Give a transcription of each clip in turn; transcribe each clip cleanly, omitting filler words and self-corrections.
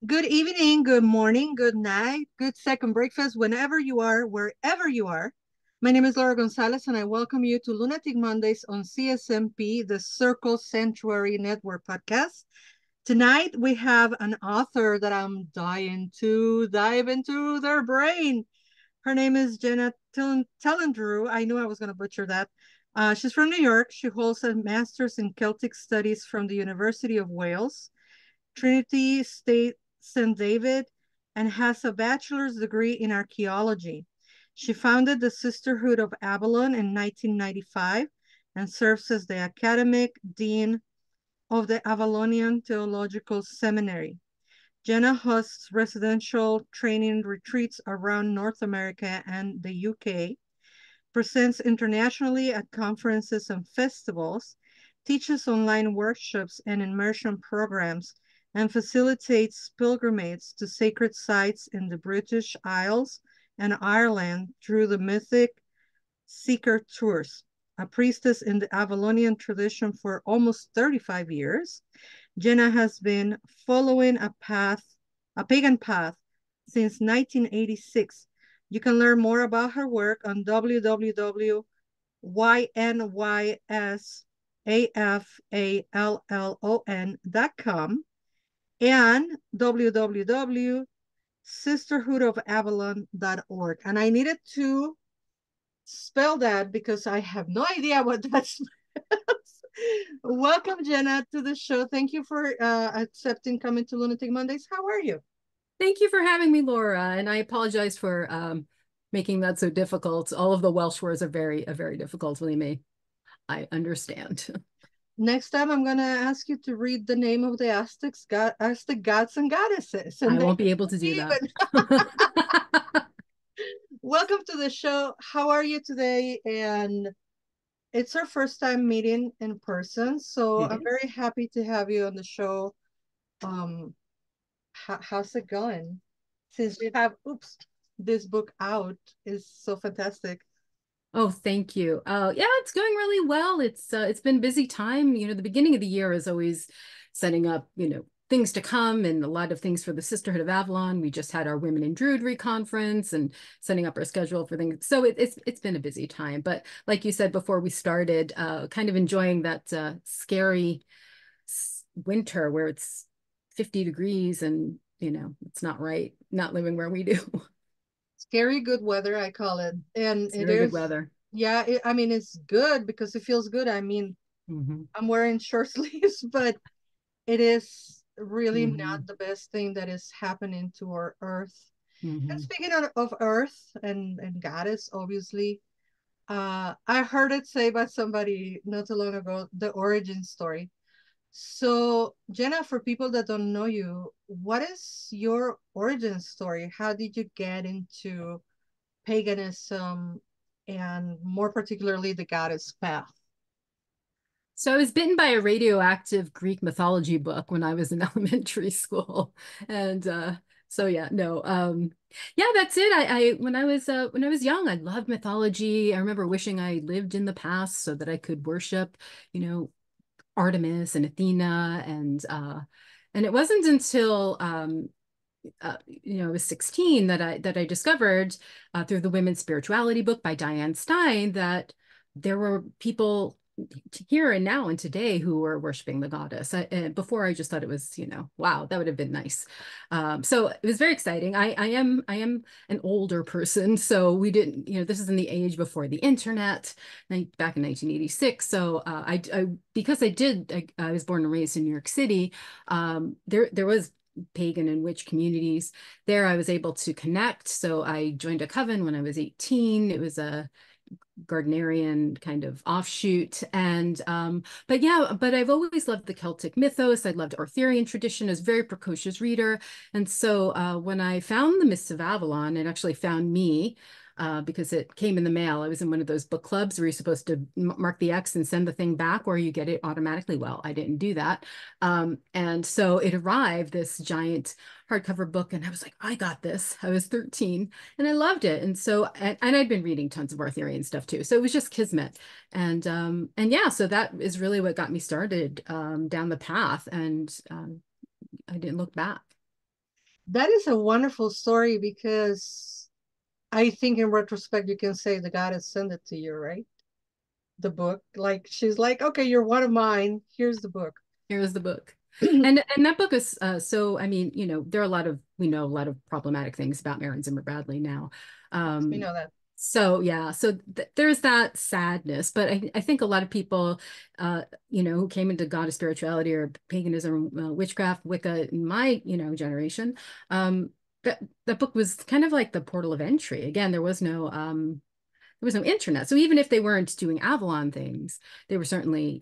Good evening, good morning, good night, good second breakfast, whenever you are, wherever you are. My name is Laura Gonzalez, and I welcome you to Lunatic Mondays on CSMP, the Circle Sanctuary Network podcast. Tonight, we have an author that I'm dying to dive into their brain. Her name is Jenna Tellendrew. I knew I was going to butcher that. She's from New York. She holds a master's in Celtic Studies from the University of Wales. Trinity State St. David, and has a bachelor's degree in archaeology. She founded the Sisterhood of Avalon in 1995 and serves as the academic dean of the Avalonian Theological Seminary. Jenna hosts residential training retreats around North America and the UK, presents internationally at conferences and festivals, teaches online workshops and immersion programs, and facilitates pilgrimages to sacred sites in the British Isles and Ireland through the Mythic Seeker Tours. A priestess in the Avalonian tradition for almost 35 years, Jenna has been following a pagan path, since 1986. You can learn more about her work on www.ynysafallon.com and www.sisterhoodofavalon.org. And I needed to spell that because I have no idea what that spells. Welcome, Jenna, to the show. Thank you for accepting coming to Lunatic Mondays. How are you? Thank you for having me, Laura. And I apologize for making that so difficult. All of the Welsh words are very difficult. Believe me, I understand. Next time, I'm going to ask you to read the name of the Aztec gods and goddesses, and I then won't be able we'll to be do that. even. Welcome to the show. How are you today? And it's our first time meeting in person, so It I'm is. very happy to have you on the show. Um, how's it going? Since you have, this book out is so fantastic. Oh, thank you. Yeah, it's going really well. It's been a busy time. The beginning of the year is always setting up, things to come and a lot of things for the Sisterhood of Avalon. We just had our Women in Druidry conference and setting up our schedule for things. So it's been a busy time. But like you said before we started, kind of enjoying that scary winter where it's 50 degrees and it's not right, not living where we do. Scary good weather, I call it. And It's it very good is, weather. yeah, I mean, it's good because it feels good. I mean, Hmm. I'm wearing short sleeves, but it is really Hmm. not the best thing that is happening to our earth. And Hmm. speaking of earth and goddess, obviously, I heard it say by somebody not too long ago, the origin story. So, Jenna, for people that don't know you, what is your origin story? How did you get into paganism and more particularly the goddess path? So I was bitten by a radioactive Greek mythology book when I was in elementary school. And so yeah, no. Yeah, that's it. I when I was young, I loved mythology. I remember wishing I lived in the past so that I could worship, you know, Artemis and Athena and it wasn't until I was 16 that I discovered through the Women's Spirituality book by Diane Stein that there were people here and now and today who were worshiping the goddess. Before I just thought it was, wow, that would have been nice. So it was very exciting. I am an older person, so we didn't, this is in the age before the internet, back in 1986. So because I was born and raised in New York City. There was pagan and witch communities. There I was able to connect. So I joined a coven when I was 18. It was a Gardnerian kind of offshoot. And but yeah, but I've always loved the Celtic mythos. I loved Arthurian tradition. I was a very precocious reader. And so when I found the Mists of Avalon, it actually found me. Because it came in the mail. I was in one of those book clubs where you're supposed to mark the X and send the thing back, or you get it automatically. Well, I didn't do that. And so it arrived, this giant hardcover book, and I was like, I got this. I was 13 and I loved it. And so, and I'd been reading tons of Arthurian stuff too. So it was just kismet. And yeah, so that is really what got me started down the path. And I didn't look back. That is a wonderful story because I think in retrospect you can say the goddess sent it to you, right? The book. Like she's like, okay, you're one of mine. Here's the book. Here's the book. And that book is so I mean, there are a lot of we know a lot of problematic things about Marion Zimmer Bradley now. Yes, we Um, know that. so yeah, so th there's that sadness, but I think a lot of people who came into goddess spirituality or paganism, witchcraft, Wicca in my, generation, that book was kind of like the portal of entry. Again, there was no internet. So even if they weren't doing Avalon things, they were certainly,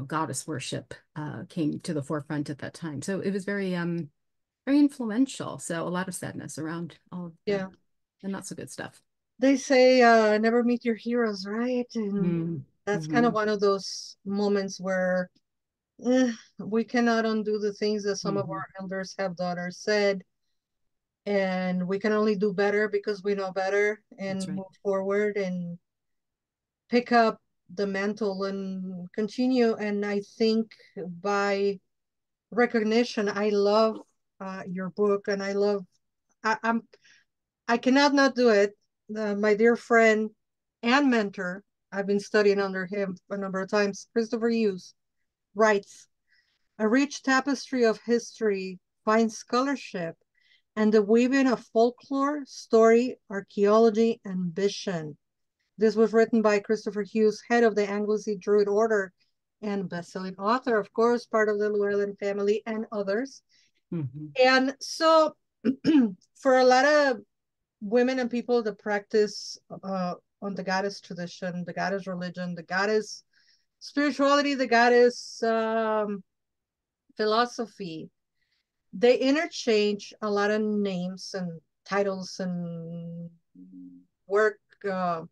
goddess worship came to the forefront at that time. So it was very influential. So a lot of sadness around all of that Yeah. and not so good stuff. They say never meet your heroes, right? And Mm that's kind of -hmm. one of those moments where we cannot undo the things that some of -hmm. our elders have done or said, and we can only do better because we know better That's and right. move forward and pick up the mantle and continue. And I think by recognition, I love your book, and I'm I cannot not do it. My dear friend and mentor, I've been studying under him a number of times, Christopher Hughes, writes, a rich tapestry of history, fine scholarship, and the weaving of folklore, story, archaeology, and vision. This was written by Christopher Hughes, head of the Anglesey Druid Order and best-selling author, of course, part of the Llewellyn family and others. -hmm. And so for a lot of women and people that practice on the goddess tradition, the goddess religion, the goddess spirituality, the goddess philosophy, they interchange a lot of names and titles and work uh,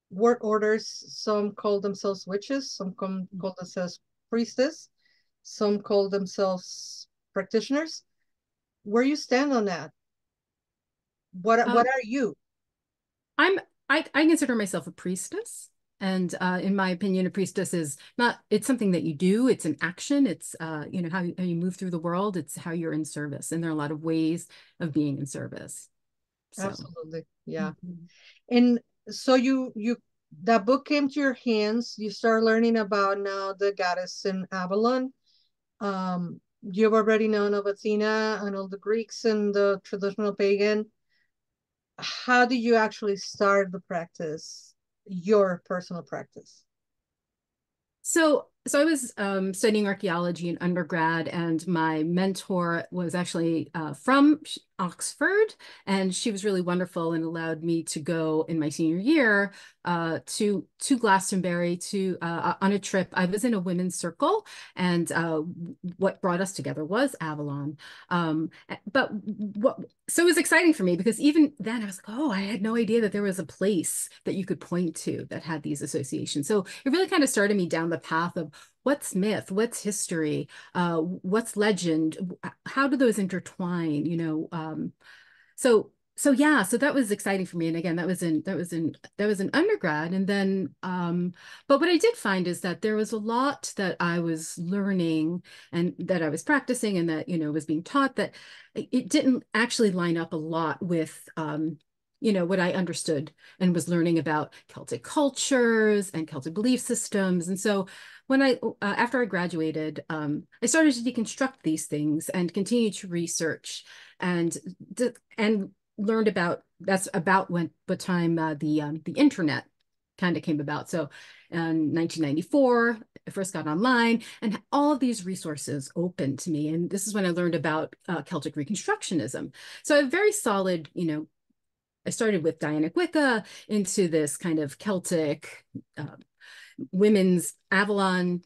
work orders. Some call themselves witches, some call themselves priestess, some call themselves practitioners. Where you stand on that? What Um, are you? I'm I consider myself a priestess. And in my opinion, a priestess is not, it's something that you do, it's an action, it's how you move through the world, it's how you're in service. And there are a lot of ways of being in service. So Absolutely, yeah. mhm. And so you that book came to your hands. You start learning about now the goddess in Avalon. You've already known of Athena and all the Greeks and the traditional pagan. How did you actually start the practice, your personal practice? So I was studying archaeology in undergrad, and my mentor was actually from Oxford, and she was really wonderful and allowed me to go in my senior year to Glastonbury to on a trip. I was in a women's circle, and what brought us together was Avalon. But what so it was exciting for me because even then I was like, oh, I had no idea that there was a place that you could point to that had these associations. So it really kind of started me down the path of what's myth, what's history, what's legend, how do those intertwine, so yeah, so that was exciting for me. And again, that was in undergrad. And then but what I did find is that there was a lot that I was learning and that I was practicing and that, was being taught that it didn't actually line up a lot with what I understood and was learning about Celtic cultures and Celtic belief systems. And so when after I graduated, I started to deconstruct these things and continue to research and and learned about that's about when what time the internet kind of came about. So in 1994, I first got online and all of these resources open to me. And this is when I learned about Celtic Reconstructionism. So a very solid, I started with Dianic Wicca into this kind of Celtic women's Avalon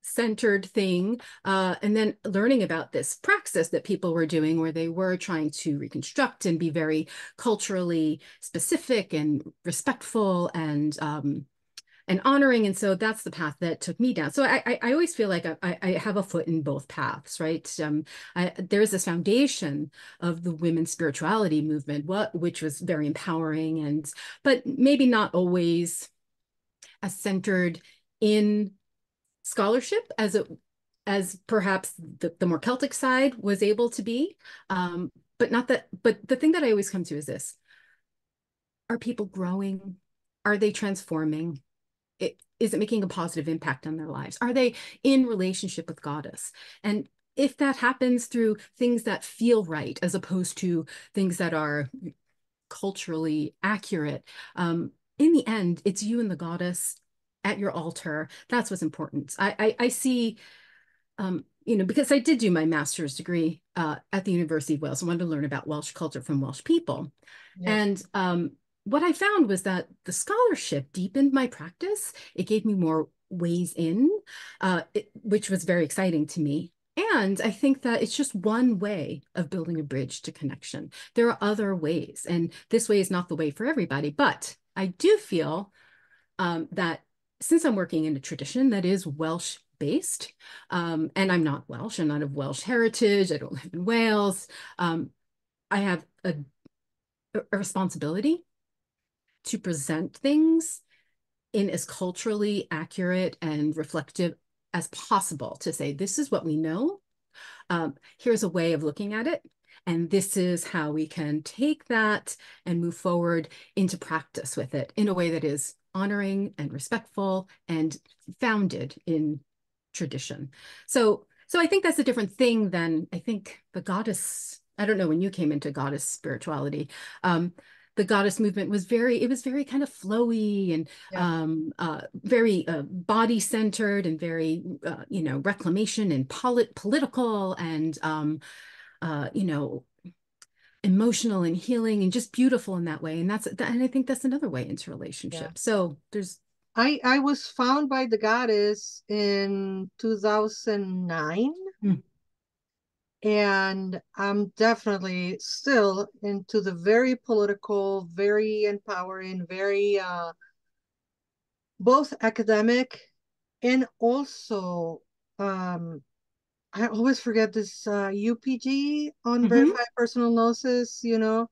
centered thing, and then learning about this praxis that people were doing where they were trying to reconstruct and be very culturally specific and respectful and honoring. And so that's the path that took me down. So I always feel like I have a foot in both paths, right? There is this foundation of the women's spirituality movement, which was very empowering but maybe not always as centered in scholarship as it as perhaps the more Celtic side was able to be. But not that, but the thing that I always come to is this: are people growing? Are they transforming? Is it making a positive impact on their lives? Are they in relationship with Goddess? And if that happens through things that feel right, as opposed to things that are culturally accurate, in the end, it's you and the Goddess at your altar. That's what's important. I see, because I did do my master's degree at the University of Wales. I wanted to learn about Welsh culture from Welsh people. Yes. And what I found was that the scholarship deepened my practice. It gave me more ways in, which was very exciting to me. And I think that it's just one way of building a bridge to connection. There are other ways, and this way is not the way for everybody. But I do feel that since I'm working in a tradition that is Welsh based, and I'm not Welsh, I'm not of Welsh heritage, I don't live in Wales, I have a responsibility to present things in as culturally accurate and reflective as possible, to say, this is what we know. Here's a way of looking at it. And this is how we can take that and move forward into practice with it in a way that is honoring and respectful and founded in tradition. So I think that's a different thing than, I think, the Goddess. I don't know when you came into Goddess spirituality. The Goddess movement was it was very kind of flowy and Yeah. very body centered and very reclamation and political and you know emotional and healing and just beautiful in that way. And I think that's another way into Yeah. relationship. So there's. I was found by the Goddess in 2009, Mm, and I'm definitely still into the very political, very empowering, very both academic and also um I always forget this UPG, mhm, unverified personal gnosis, you know.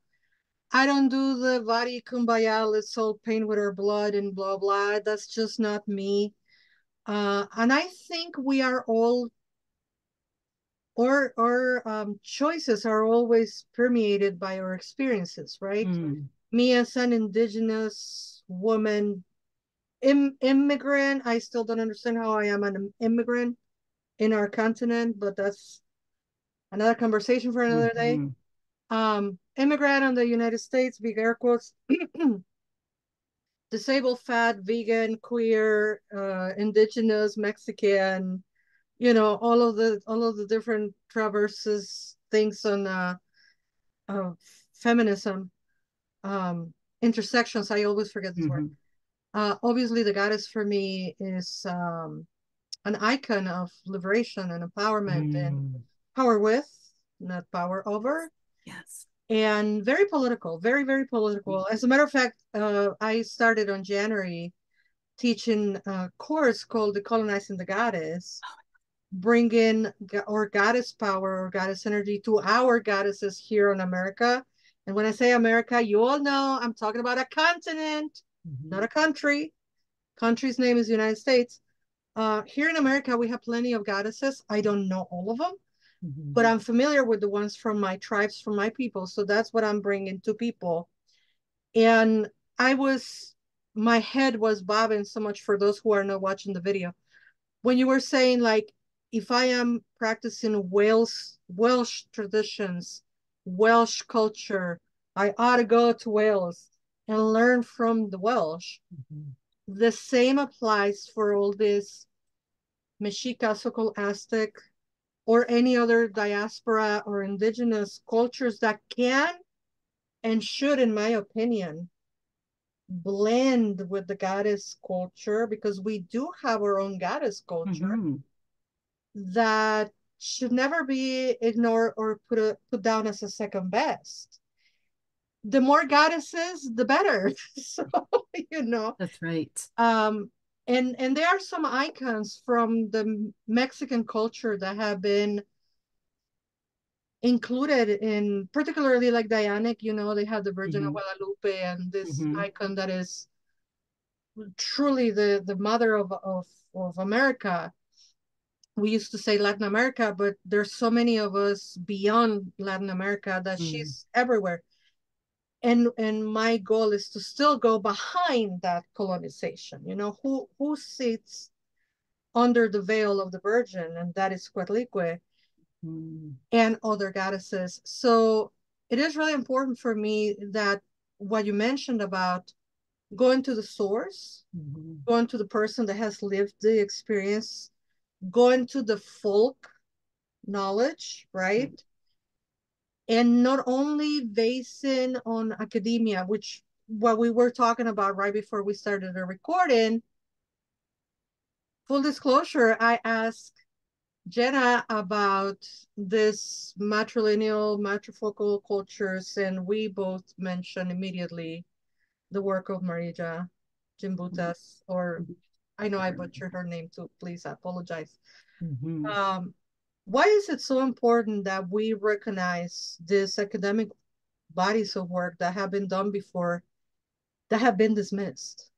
I don't do the Vadi Kumbaya, let's all paint with our blood and blah blah. That's just not me. And I think we are all, our choices are always permeated by our experiences, right? mm, Me as an indigenous woman, immigrant, I still don't understand how I am an immigrant in our continent, but that's another conversation for another day. mhm, Immigrant in the United States, big air quotes, disabled, fat, vegan, queer, indigenous, Mexican, all of the different traverses things on uh, feminism, intersections. I always forget this word. mhm, Obviously, the Goddess for me is an icon of liberation and empowerment and mm. power with, not power over, Yes. and very political, very, very political. As a matter of fact, I started on January teaching a course called Decolonizing the Goddess, bringing our goddess power or goddess energy to our goddesses here in America. And when I say America, you all know I'm talking about a continent, Mhm, not a country. Country's name is United States. Here in America, we have plenty of goddesses. I don't know all of them, mhm, but I'm familiar with the ones from my tribes, from my people. So that's what I'm bringing to people. And I was, my head was bobbing so much for those who are not watching the video. When you were saying, like, if I am practicing Welsh traditions, Welsh culture, I ought to go to Wales and learn from the Welsh. mhm, The same applies for all this Mexica, Sokol, Aztec, or any other diaspora or indigenous cultures that can and should, in my opinion, blend with the goddess culture, because we do have our own goddess culture mhm, that should never be ignored or put down as a second best. The more goddesses, the better. So, you know, That's right. um, and there are some icons from the Mexican culture that have been included in, particularly like Dianic, they have the Virgin of Mhm, Guadalupe and this mhm, icon that is truly the mother of America. we used to say Latin America, but there's so many of us beyond Latin America that Mm. she's everywhere. And my goal is to still go behind that colonization. You know, who sits under the veil of the Virgin, and that is Coatlicue Mm. and other goddesses. So it is really important for me that what you mentioned about going to the source, Mhm. going to the person that has lived the experience, going to the folk knowledge, Right. right? And not only basing on academia, which what we were talking about right before we started the recording. Full disclosure, I asked Jenna about this matrilineal, matrifocal cultures, and we both mentioned immediately the work of Marija Gimbutas, or I know I butchered her name too. Please, I apologize. Mhm. Um, why is it so important that we recognize these academic bodies of work that have been done before that have been dismissed?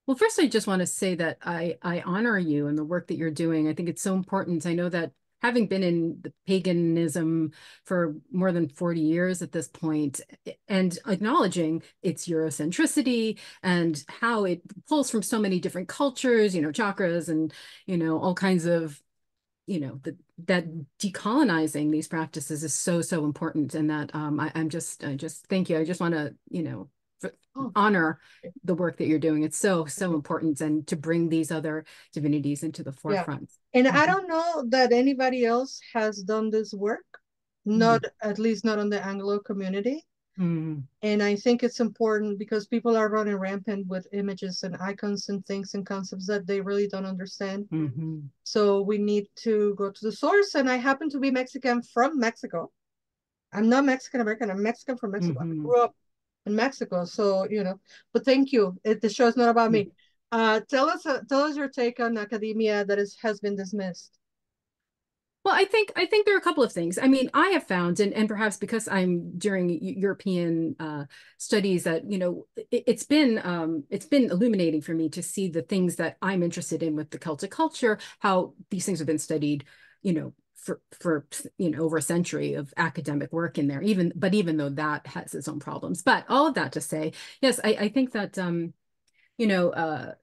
Well, first, I just want to say that I honor you and the work that you're doing. I think it's so important. I know that having been in the paganism for more than 40 years at this point, and acknowledging its Eurocentricity and how it pulls from so many different cultures, chakras and, all kinds of, that decolonizing these practices is so, so important. And that I just thank you. I just want to, Oh, honor the work that you're doing. It's so, so important, and to bring these other divinities into the yeah. forefront. And I Mhm. don't know that anybody else has done this work, not Mhm. at least not on the Anglo community. Mhm. And I think it's important because people are running rampant with images and icons and things and concepts that they really don't understand. Mhm. So we need to go to the source. And I happen to be Mexican from Mexico. I'm not Mexican American. I'm Mexican from Mexico. I Mhm. grew up in Mexico. So, but thank you. The show is not about me. Tell us your take on academia that has been dismissed. Well, I think there are a couple of things. I mean, I have found, and perhaps because I'm during European studies, that it's been illuminating for me to see the things that I'm interested in with the Celtic culture, how these things have been studied, for over a century of academic work in there. Even though that has its own problems, but all of that to say, yes, I think that you know.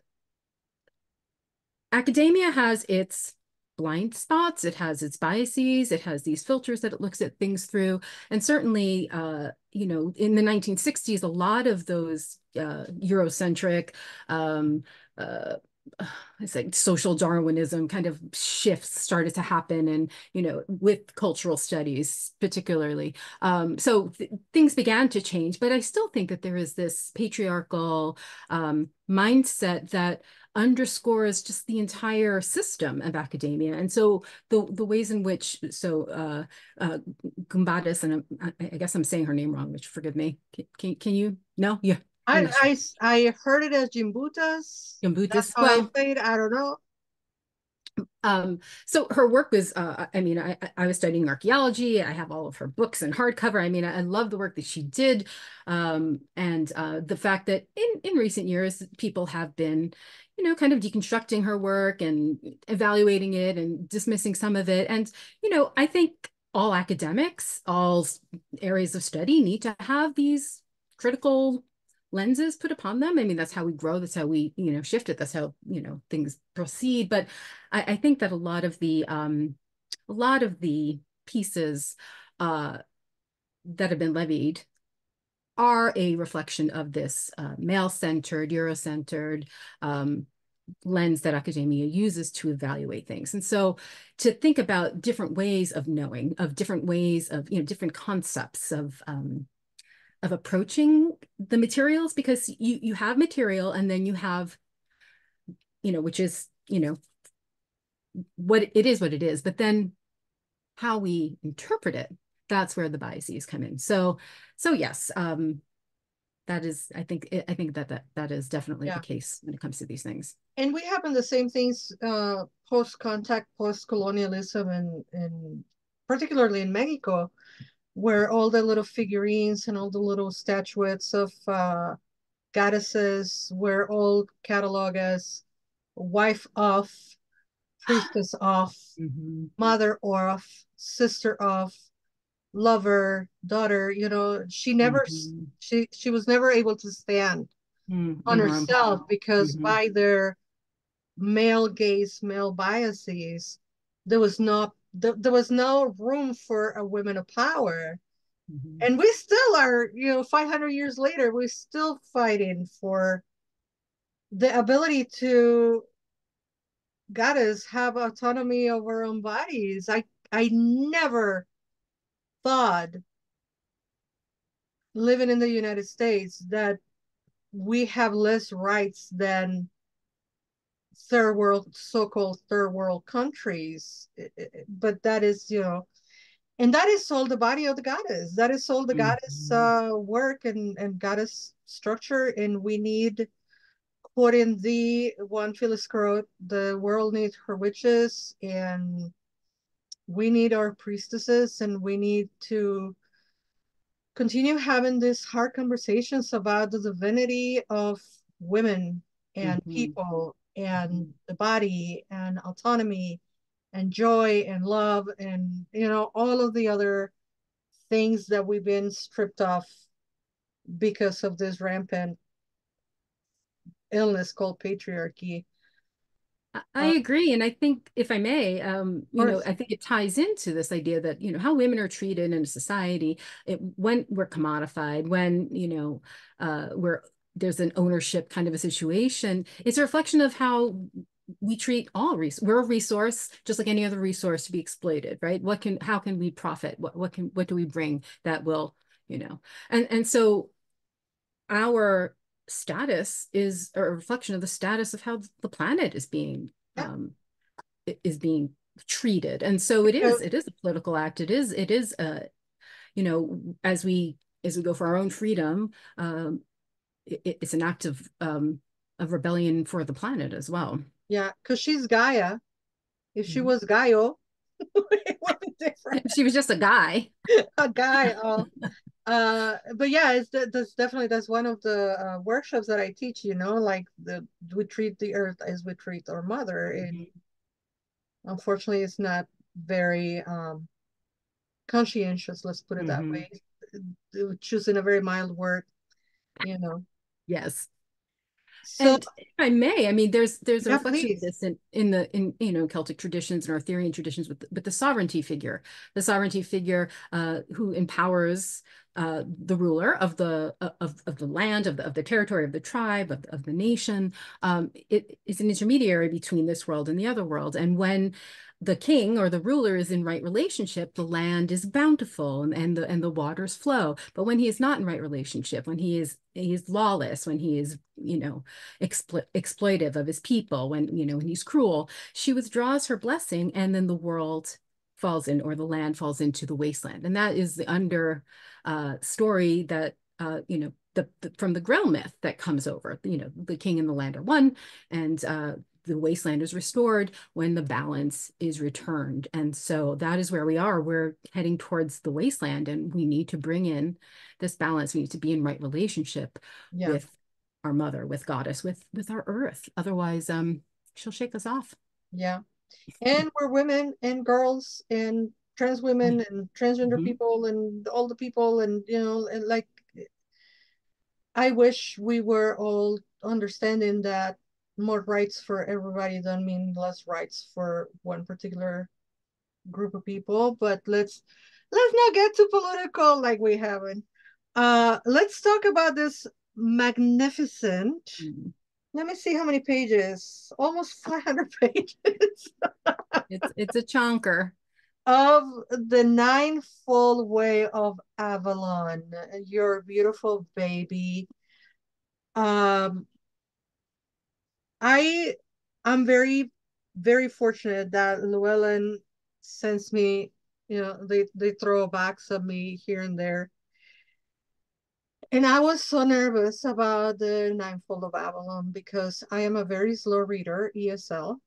Academia has its blind spots, it has its biases, it has these filters that it looks at things through. And certainly, in the 1960s, a lot of those Eurocentric, um, uh, it's like social Darwinism kind of shifts started to happen, and with cultural studies particularly. So things began to change, but I still think that there is this patriarchal mindset that underscores just the entire system of academia. And so the ways in which Gumbatis, and I guess I'm saying her name wrong, which forgive me. Can you? No, yeah, you're I, not sure. I, I heard it as Jimbutas. That's Gumbutis. how they Well, say it. I don't know. so her work was, I mean, I was studying archaeology. I have all of her books in hardcover. I mean, I love the work that she did. And the fact that in recent years, people have been, kind of deconstructing her work and evaluating it and dismissing some of it. And, I think all academics, all areas of study need to have these critical lenses put upon them. I mean, that's how we grow. That's how we, shift it. That's how, things proceed. But I think that a lot of the pieces uh, that have been levied are a reflection of this male-centered, Eurocentered lens that academia uses to evaluate things. And so to think about different ways of knowing, of different ways of, different concepts of approaching the materials, because you have material, and then you have, which is, what it is, but then how we interpret it, that's where the biases come in. So yes, I think that is definitely the Yeah. case when it comes to these things. And we have in the same things post-contact, post-colonialism, and particularly in Mexico, where all the little figurines and all the little statuettes of goddesses were all cataloged as wife of. priestess of, Mm-hmm. mother of, sister of, lover, daughter, she never Mm-hmm. she was never able to stand on Mm-hmm. herself because Mm-hmm. by their male gaze, male biases, there was no room for a woman of power. Mm-hmm. And we still are, 500 years later, we're still fighting for the ability to goddess have autonomy over our own bodies. I never thought living in the United States that we have less rights than third world, so-called third world countries. But that is, and that is all the body of the goddess. That is all the goddess Mm-hmm. work and goddess structure. And we need, quoting the one Phyllis Scroat, the world needs her witches, and we need our priestesses, and we need to continue having these hard conversations about the divinity of women and Mm-hmm. people and Mm-hmm. the body and autonomy and joy and love and all of the other things that we've been stripped of because of this rampant illness called patriarchy. I Of agree. And I think, if I may, course. I think it ties into this idea that, how women are treated in a society, when we're commodified, when, we're there's an ownership kind of a situation. It's a reflection of how we treat all we're a resource, just like any other resource to be exploited, right? How can we profit? What do we bring that will, and so our status is a reflection of the status of how the planet Yeah. is being treated. And so it Because, is a political act. It is as we go for our own freedom, it's an act of rebellion for the planet as well. yeah, because she's Gaia. If she Mhm. was Gaio, it would be different. She was just a guy. A guy. But yeah, that's one of the workshops that I teach. Like we treat the earth as we treat our mother, and Mhm. unfortunately, it's not very conscientious. Let's put it that Mhm. way. Choosing a very mild word, you know. Yes. So And if I may, I mean, there's a yeah, reflection of please. this in Celtic traditions and Arthurian traditions with the sovereignty figure who empowers the ruler of the land, of the territory, of the tribe, of the nation. It is an intermediary between this world and the other world. And when the king or the ruler is in right relationship, the land is bountiful and the waters flow. But when he is not in right relationship, when he is lawless, when he is, exploitive of his people, when he's cruel, she withdraws her blessing, and then the world falls in, or the land falls into the wasteland. And that is the under story that from the Grail myth that comes over. The king and the land are one, and the wasteland is restored when the balance is returned. And so that is where we are. We're heading towards the wasteland, and we need to bring in this balance. We need to be in right relationship Yeah, with our mother, with goddess, with our earth. Otherwise, she'll shake us off. yeah. And we're women and girls and trans women and transgender Mhm. people and all the people and and like I wish we were all understanding that more rights for everybody don't mean less rights for one particular group of people. But let's not get too political like we haven't. Let's talk about this magnificent. Mhm. Let me see how many pages. Almost 500 pages It's a chonker. of the Ninefold Way of Avalon. Your beautiful baby. Um, I I'm very very fortunate that Llewellyn sends me, they throw a box of me here and there. And I was so nervous about the Ninefold of Avalon because I am a very slow reader, ESL.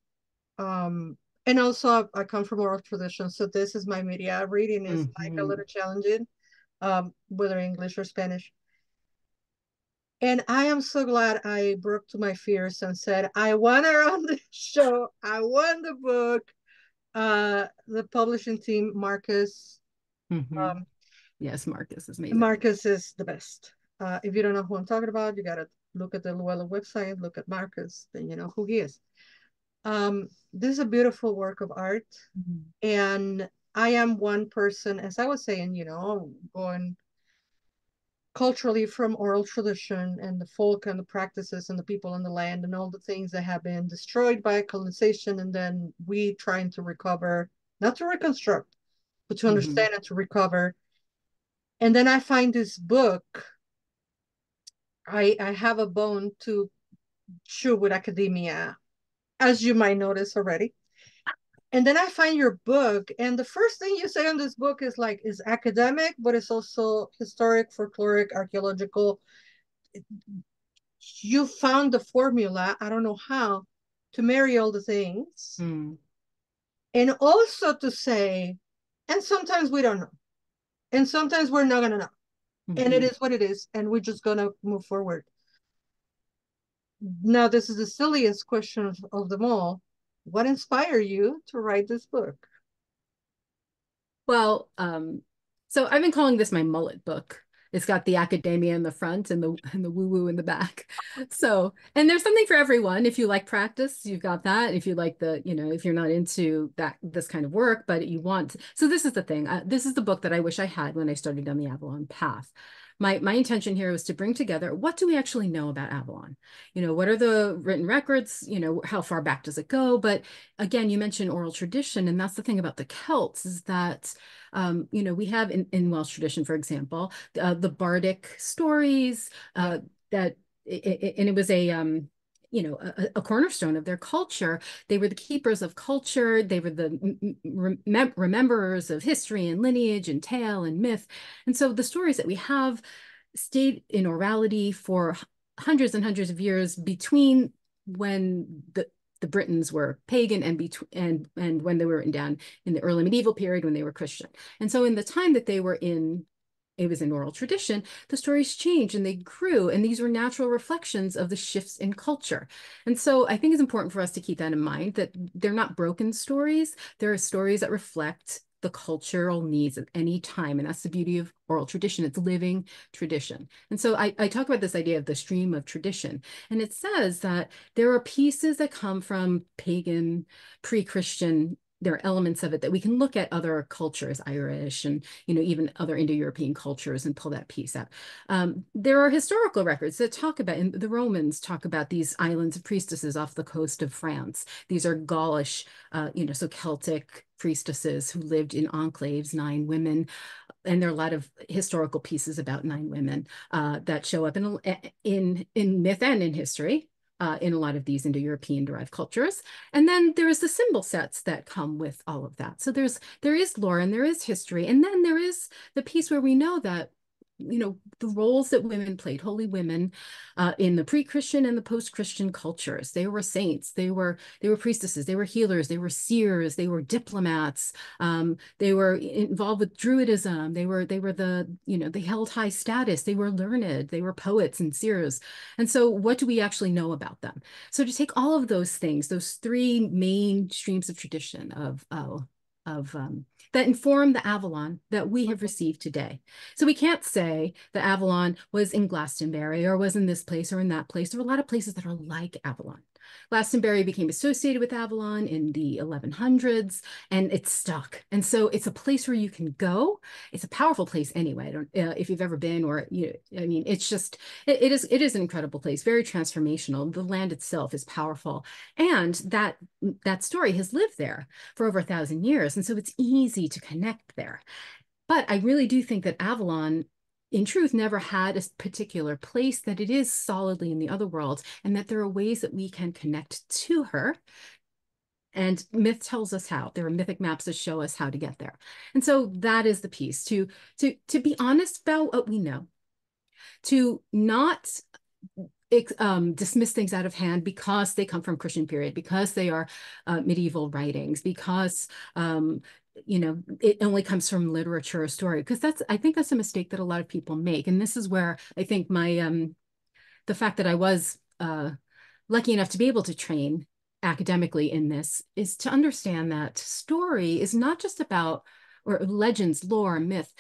And also I come from oral tradition, so this is my media. Reading is like a Mhm. little challenging, whether English or Spanish. And I am so glad I broke to my fears and said, I want her on the show. I want the book. The publishing team, Marcus. Mm-hmm. Um, Yes, Marcus is amazing. Marcus is the best. If you don't know who I'm talking about, you gotta look at the Llewellyn website, look at Marcus, then you know who he is. This is a beautiful work of art. Mm-hmm. And I am one person, as I was saying, going culturally from oral tradition and the folk and the practices and the people and the land and all the things that have been destroyed by colonization, and then we trying to recover, not to reconstruct, but to Mm-hmm. understand and to recover. And then I find this book. I have a bone to chew with academia, as you might notice already. And then I find your book, and the first thing you say in this book is like, is academic, but it's also historic, folkloric, archaeological. You found the formula, I don't know how, to marry all the things. Mm-hmm. And also to say, and sometimes we don't know. And sometimes we're not gonna know. And it Mm-hmm. is what it is, and we're just gonna move forward. Now, this is the silliest question of them all. What inspired you to write this book? Well, so I've been calling this my mullet book. It's got the academia in the front and the woo-woo in the back. So, and there's something for everyone. If you like practice, you've got that. If you like if you're not into this kind of work, but you want, so this is the thing. This is the book that I wish I had when I started down the Avalon path. My intention here was to bring together, what do we actually know about Avalon? What are the written records? How far back does it go? But again, you mentioned oral tradition, and that's the thing about the Celts is that we have in Welsh tradition, for example, the bardic stories Yeah. that, and it was a cornerstone of their culture. They were the keepers of culture. They were the rememberers of history and lineage and tale and myth. And so the stories that we have stayed in orality for hundreds and hundreds of years between when the Britons were pagan and when they were down in the early medieval period when they were Christian. And so in the time that they were in, it was an oral tradition, the stories changed and they grew, and these were natural reflections of the shifts in culture. And so I think it's important for us to keep that in mind, that they're not broken stories. They're stories that reflect the cultural needs of any time. And that's the beauty of oral tradition. It's living tradition. And so I talk about this idea of the stream of tradition. And it says that there are pieces that come from pagan, pre-Christian, there are elements of it that we can look at other cultures, Irish and even other Indo-European cultures, and pull that piece out. There are historical records that talk about, and the Romans talk about these islands of priestesses off the coast of France. These are Gaulish, so Celtic priestesses who lived in enclaves, 9 women. And there are a lot of historical pieces about 9 women that show up in myth and in history. In a lot of these Indo-European derived cultures. And then there's the symbol sets that come with all of that. So there is lore and there is history. And then there is the piece where we know that the roles that women played, holy women, in the pre-Christian and the post-Christian cultures. They were saints, they were priestesses, they were healers, they were seers, they were diplomats, they were involved with Druidism, they were they held high status, they were learned, they were poets and seers. And so what do we actually know about them? So to take all of those things, those 3 main streams of tradition of that inform the Avalon that we have received today. So we can't say that Avalon was in Glastonbury or was in this place or in that place. There are a lot of places that are like Avalon. Glastonbury became associated with Avalon in the 1100s, and it's stuck. And so it's a place where you can go. It's a powerful place anyway. I don't, if you've ever been, or I mean, it's just it is an incredible place, very transformational. The land itself is powerful, and that story has lived there for over 1,000 years, and so it's easy to connect there. But I really do think that Avalon, in truth, never had a particular place, that it is solidly in the other world, and that there are ways that we can connect to her. And myth tells us how. There are mythic maps that show us how to get there. And so that is the piece, to be honest about what we know, to not dismiss things out of hand because they come from Christian period, because they are medieval writings, because it only comes from literature or story, because I think that's a mistake that a lot of people make. And this is where I think the fact that I was lucky enough to be able to train academically in this is to understand that story is not just about, or legends, lore, myth.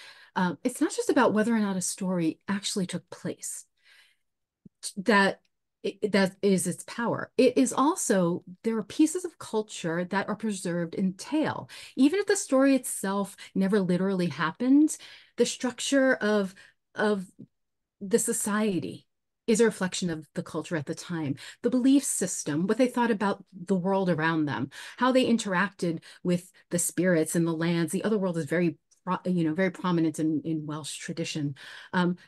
It's not just about whether or not a story actually took place. That that is its power. It is also, there are pieces of culture that are preserved in tale. Even if the story itself never literally happened, the structure of the society is a reflection of the culture at the time, the belief system, what they thought about the world around them, how they interacted with the spirits and the lands. The other world is very, very prominent in Welsh tradition.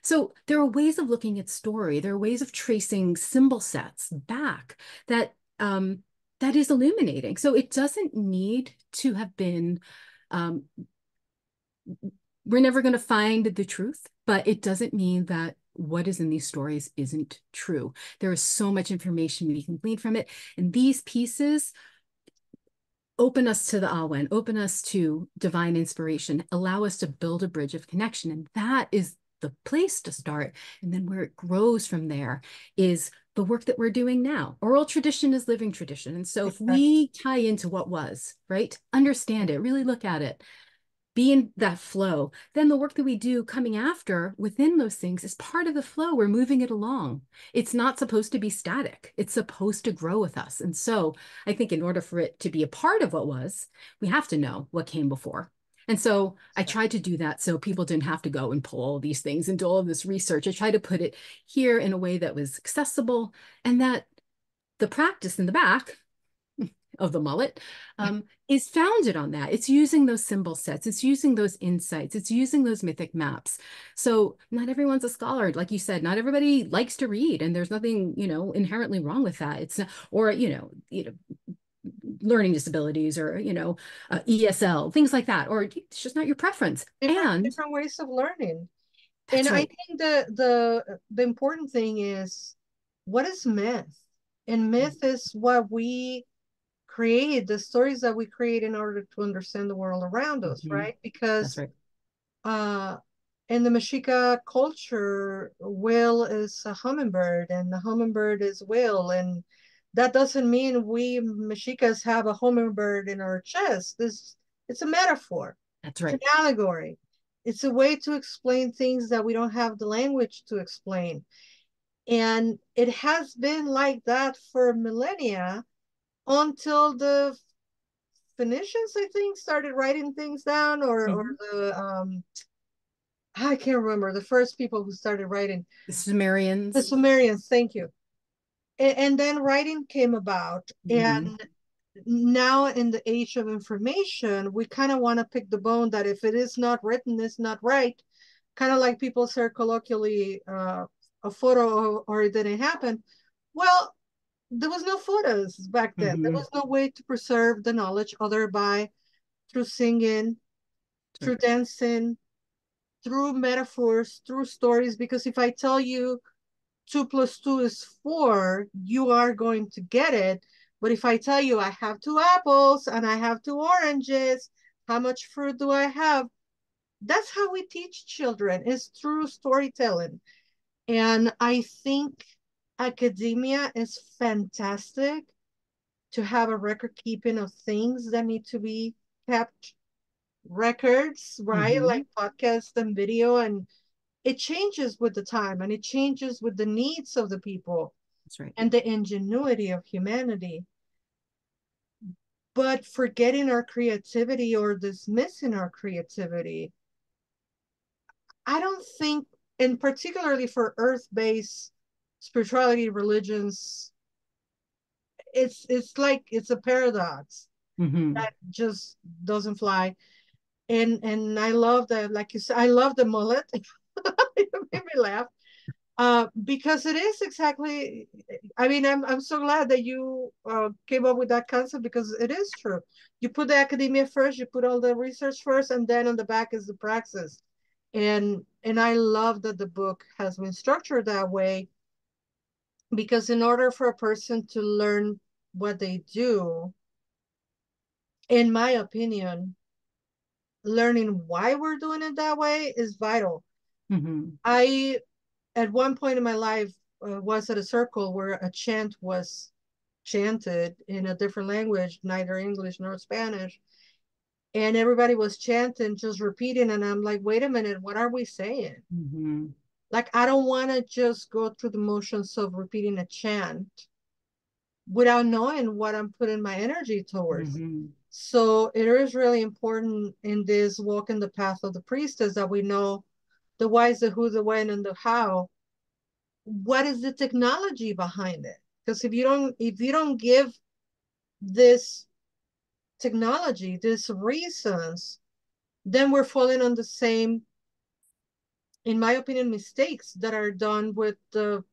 So there are ways of looking at story. There are ways of tracing symbol sets back that that is illuminating. So it doesn't need to have been. We're never going to find the truth, but it doesn't mean that what is in these stories isn't true. There is so much information we can glean from it. And these pieces open us to the Awen, open us to divine inspiration, allow us to build a bridge of connection. And that is the place to start. And then where it grows from there is the work that we're doing now. Oral tradition is living tradition. And so if we tie into what was, right, understand it, really look at it, be in that flow, then the work that we do coming after within those things is part of the flow. We're moving it along. It's not supposed to be static. It's supposed to grow with us. And so I think in order for it to be a part of what was, we have to know what came before. And so I tried to do that so people didn't have to go and pull all these things and do all of this research. I tried to put it here in a way that was accessible and that the practice in the back of the mullet is founded on that. It's using those symbol sets. It's using those insights. It's using those mythic maps. So not everyone's a scholar. Like you said, not everybody likes to read, and there's nothing, inherently wrong with that. It's not, or, learning disabilities or, ESL, things like that, or it's just not your preference. Different ways of learning. And right. I think the important thing is, what is myth? And myth is what we create, the stories that we create in order to understand the world around us, right? Because right. In the Mexica culture, Will is a hummingbird and the hummingbird is Will. And that doesn't mean we Mexicas have a hummingbird in our chest. It's a metaphor. That's right. It's an allegory. It's a way to explain things that we don't have the language to explain. And it has been like that for millennia until the Phoenicians, I think, started writing things down, or the I can't remember the first people who started writing. The Sumerians. The Sumerians, thank you. And then writing came about, and now in the age of information, we kind of want to pick the bone that if it is not written, it's not right. Kind of like people say colloquially, a photo or it didn't happen. Well, there was no photos back then. There was no way to preserve the knowledge other by through singing, through dancing, through metaphors, through stories. Because if I tell you 2 + 2 is 4, you are going to get it. But if I tell you I have 2 apples and I have 2 oranges, how much fruit do I have? That's how we teach children, is through storytelling. And I think academia is fantastic to have a record keeping of things that need to be kept, records, right? Like podcast and video, and it changes with the time and it changes with the needs of the people. That's right. And the ingenuity of humanity. But forgetting our creativity or dismissing our creativity, I don't think, and particularly for earth-based spirituality religions, it's like it's a paradox that just doesn't fly. And I love that, like you said, I love the mullet. It made me laugh. Because it is exactly, I mean, I'm so glad that you came up with that concept, because it is true. You put the academia first, you put all the research first, and then on the back is the praxis. And I love that the book has been structured that way, because in order for a person to learn what they do, in my opinion, learning why we're doing it that way is vital. I, at one point in my life, was at a circle where a chant was chanted in a different language, neither English nor Spanish. And everybody was chanting, just repeating. And I'm like, wait a minute, what are we saying? Mm-hmm. Like, I don't want to just go through the motions of repeating a chant without knowing what I'm putting my energy towards. Mm-hmm. So it is really important in this walk in the path of the priestess that we know the whys, the who, the when, and the how. What is the technology behind it? Because if you don't give this technology, these reasons, then we're falling on the same, in my opinion, mistakes that are done with the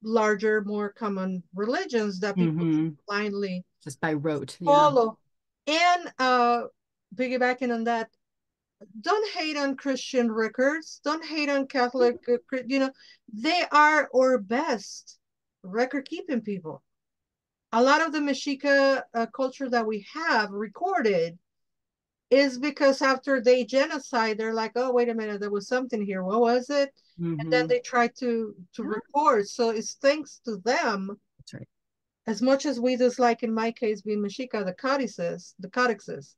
larger, more common religions that people Mm-hmm. blindly Just by rote. Yeah. follow. And piggybacking on that, don't hate on Christian records. Don't hate on Catholic. They are our best record keeping people. A lot of the Mexica culture that we have recorded is because after they genocide, they're like, oh, wait a minute, there was something here. What was it? And then Mm-hmm. they try to Yeah, record. So it's thanks to them, that's right. as much as we dislike, in my case, being Mexica, the codexes,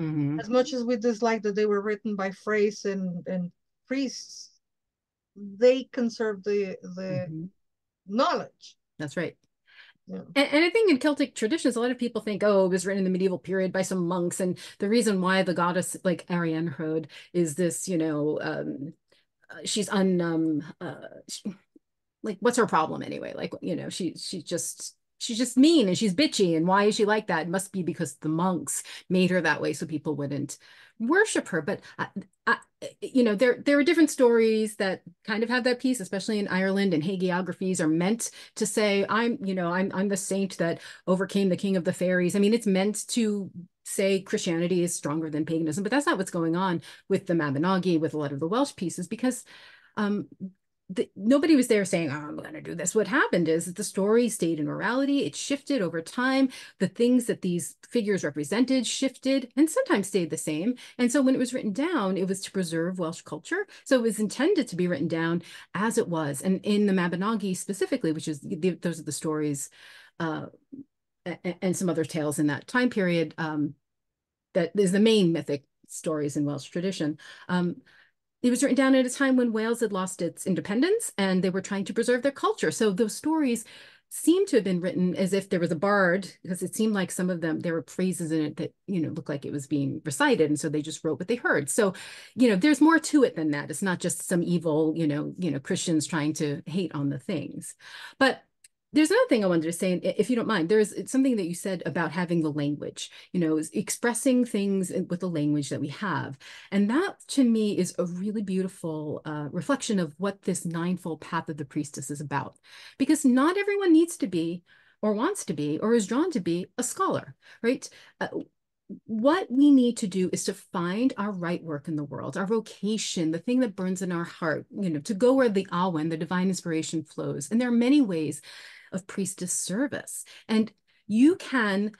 Mm-hmm. as much as we dislike that they were written by frays and priests, they conserve the Mm-hmm. knowledge. That's right. Yeah. And I think in Celtic traditions, a lot of people think, oh, it was written in the medieval period by some monks. And the reason why the goddess, like Arianrhod, is this, she's like, what's her problem anyway? Like, she's just mean and she's bitchy. And why is she like that? It must be because the monks made her that way so people wouldn't worship her. But there are different stories that kind of have that piece, especially in Ireland, and hagiographies are meant to say, I'm the saint that overcame the king of the fairies. I mean, it's meant to say Christianity is stronger than paganism, but that's not what's going on with the Mabinogi, with a lot of the Welsh pieces, because um, nobody was there saying, oh, I'm going to do this. What happened is that the story stayed in orality. It shifted over time. The things that these figures represented shifted and sometimes stayed the same. And so when it was written down, it was to preserve Welsh culture. So it was intended to be written down as it was. And in the Mabinogi specifically, which is those are the stories and some other tales in that time period, that is the main mythic stories in Welsh tradition. It was written down at a time when Wales had lost its independence and they were trying to preserve their culture. So those stories seem to have been written as if there was a bard, because it seemed like some of them, there were phrases in it that, looked like it was being recited. And so they just wrote what they heard. So, there's more to it than that. It's not just some evil, Christians trying to hate on the things. But there's another thing I wanted to say, if you don't mind. There's something that you said about having the language, expressing things with the language that we have. And that to me is a really beautiful reflection of what this ninefold path of the priestess is about. Because not everyone needs to be, or wants to be, or is drawn to be a scholar, right? What we need to do is to find our right work in the world, our vocation, the thing that burns in our heart, to go where the awen, the divine inspiration flows. And there are many ways of priestess service. And you can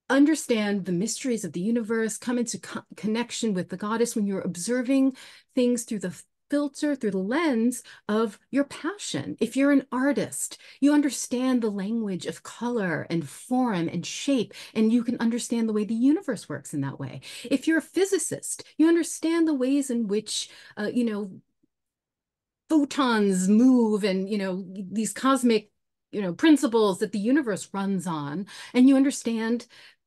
understand the mysteries of the universe, come into connection with the goddess when you're observing things through the filter, through the lens of your passion. If you're an artist, you understand the language of color and form and shape, and you can understand the way the universe works in that way. If you're a physicist, you understand the ways in which, photons move and, these cosmic principles that the universe runs on, and you understand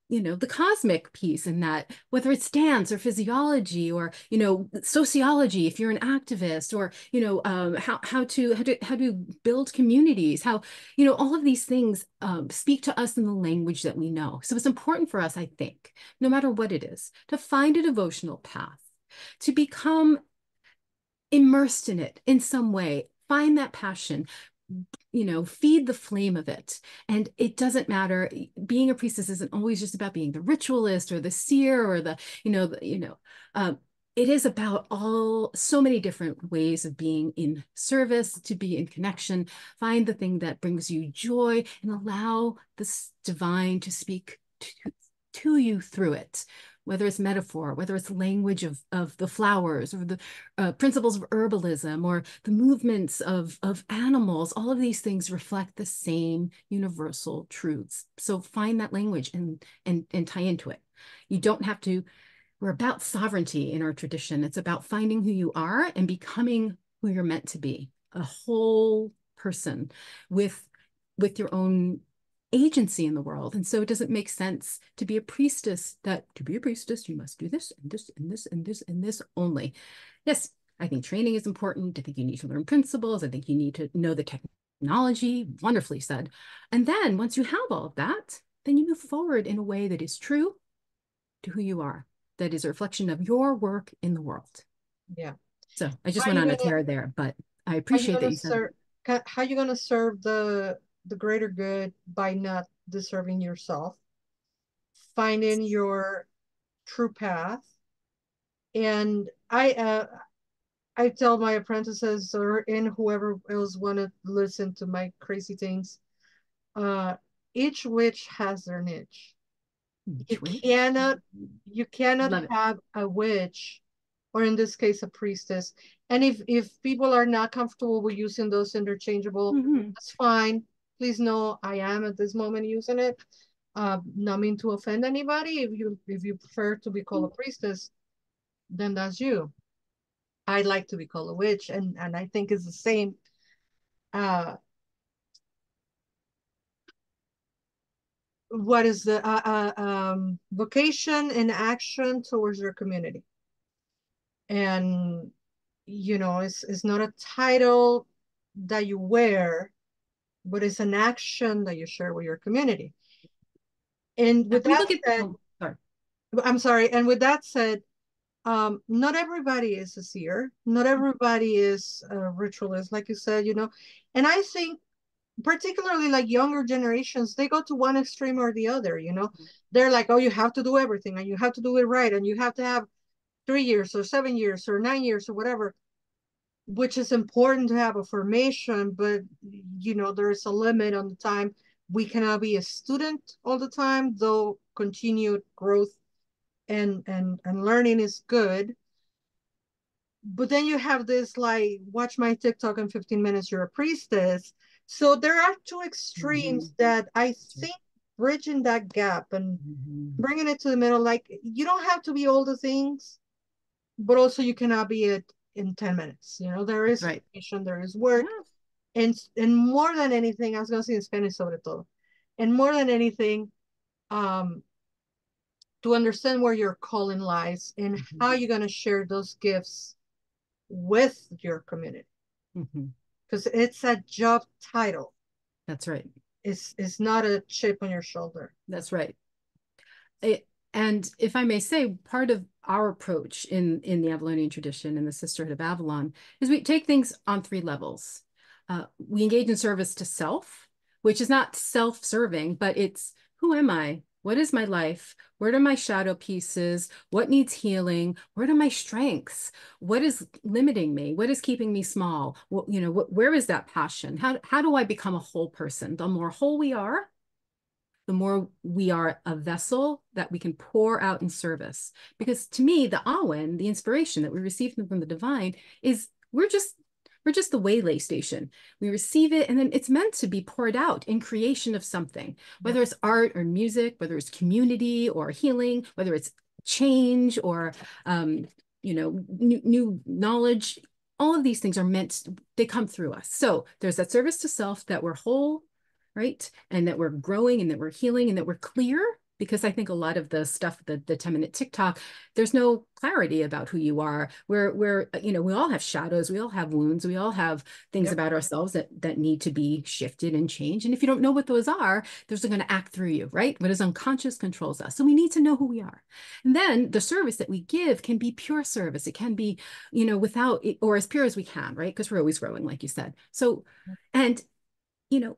the cosmic piece in that, whether it's dance or physiology or sociology, if you're an activist, or how to build communities, how all of these things speak to us in the language that we know. So it's important for us, I think, no matter what it is, to find a devotional path, to become immersed in it in some way, find that passion, feed the flame of it. And it doesn't matter. Being a priestess isn't always just about being the ritualist or the seer or it is about so many different ways of being in service, to be in connection. Find the thing that brings you joy and allow this divine to speak to you through it. whether it's metaphor, whether it's language of the flowers or the principles of herbalism or the movements of animals, all of these things reflect the same universal truths. So find that language and tie into it. You don't have to, we're about sovereignty in our tradition. It's about finding who you are and becoming who you're meant to be, a whole person with your own agency in the world. And so it doesn't make sense to be a priestess, that to be a priestess, you must do this and this and this and this and this only. Yes, I think training is important. I think you need to learn principles. I think you need to know the technology. Wonderfully said. And then once you have all of that, then you move forward in a way that is true to who you are, that is a reflection of your work in the world. Yeah. So I just went on a tear there, but I appreciate that you said that. How you gonna serve the greater good by not deserving yourself, finding your true path. And I tell my apprentices or and whoever else want to listen to my crazy things, each witch has their niche. You Each witch. cannot Love it. have a witch, or in this case a priestess. And if people are not comfortable with using those interchangeable, that's fine. Please know I am at this moment using it. Not mean to offend anybody. If you prefer to be called a priestess, then that's you. I like to be called a witch, and I think it's the same. What is the vocation and action towards your community? And you know, it's not a title that you wear, but it's an action that you share with your community. And with If we that look at, said, oh, sorry. I'm sorry. And with that said, not everybody is a seer. Not everybody is a ritualist, like you said, you know. And I think particularly like younger generations, they go to one extreme or the other, you know. They're like, oh, you have to do everything and you have to do it right. And you have to have 3 years or 7 years or 9 years or whatever, which is important to have a formation, but you know, there's a limit on the time. We cannot be a student all the time, though continued growth and learning is good. But then you have this like, watch my TikTok in 15 minutes, you're a priestess. So there are two extremes that I think bridging that gap and bringing it to the middle, like you don't have to be all the things, but also you cannot be it in 10 minutes. You know, there is Right. education, there is work. Yeah. And more than anything, I was going to say in Spanish sobre todo, and more than anything, um, to understand where your calling lies and how you're going to share those gifts with your community. Because it's a job title. That's right. It's not a chip on your shoulder. That's right. And if I may say, part of our approach in the Avalonian tradition in the Sisterhood of Avalon is we take things on 3 levels. We engage in service to self, which is not self-serving, but it's who am I? What is my life? Where are my shadow pieces? What needs healing? Where are my strengths? What is limiting me? What is keeping me small? You know, where is that passion? How do I become a whole person? The more whole we are, the more we are a vessel that we can pour out in service. Because to me, the Awen, the inspiration that we receive from the divine, is we're just the waylay station. We receive it, and then it's meant to be poured out in creation of something, whether it's art or music, whether it's community or healing, whether it's change or, you know, new knowledge. All of these things are meant, they come through us. So there's that service to self, that we're whole, right? And that we're growing and that we're healing and that we're clear, because I think a lot of the stuff, the 10-minute TikTok, there's no clarity about who you are. We're, you know, we all have shadows, we all have wounds, we all have things about ourselves that need to be shifted and changed. And if you don't know what those are, those are going to act through you, right? What is unconscious controls us. So we need to know who we are. And then the service that we give can be pure service. It can be, you know, without, or as pure as we can, right? Because we're always growing, like you said. So, and, you know,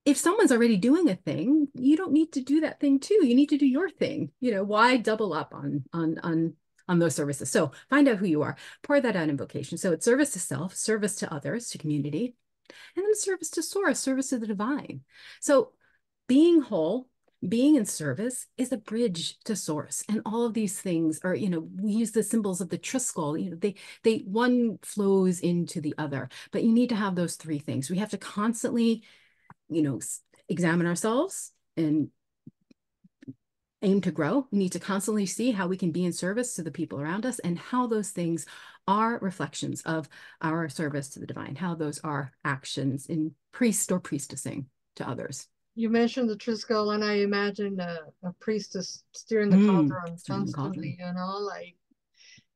if someone's already doing a thing, you don't need to do that thing too. You need to do your thing. You know, why double up on those services? So find out who you are, pour that out in vocation. So it's service to self, service to others, to community, and then service to source, service to the divine. So being whole being in service is a bridge to source. And all of these things are, we use the symbols of the Triskel, they one flows into the other, but you need to have those three things. We have to constantly, examine ourselves and aim to grow. We need to constantly see how we can be in service to the people around us and how those things are reflections of our service to the divine, how those are actions in priest or priestessing to others. You mentioned the Triskel, and I imagine a priestess steering the cauldron Stirring the constantly, cauldron. like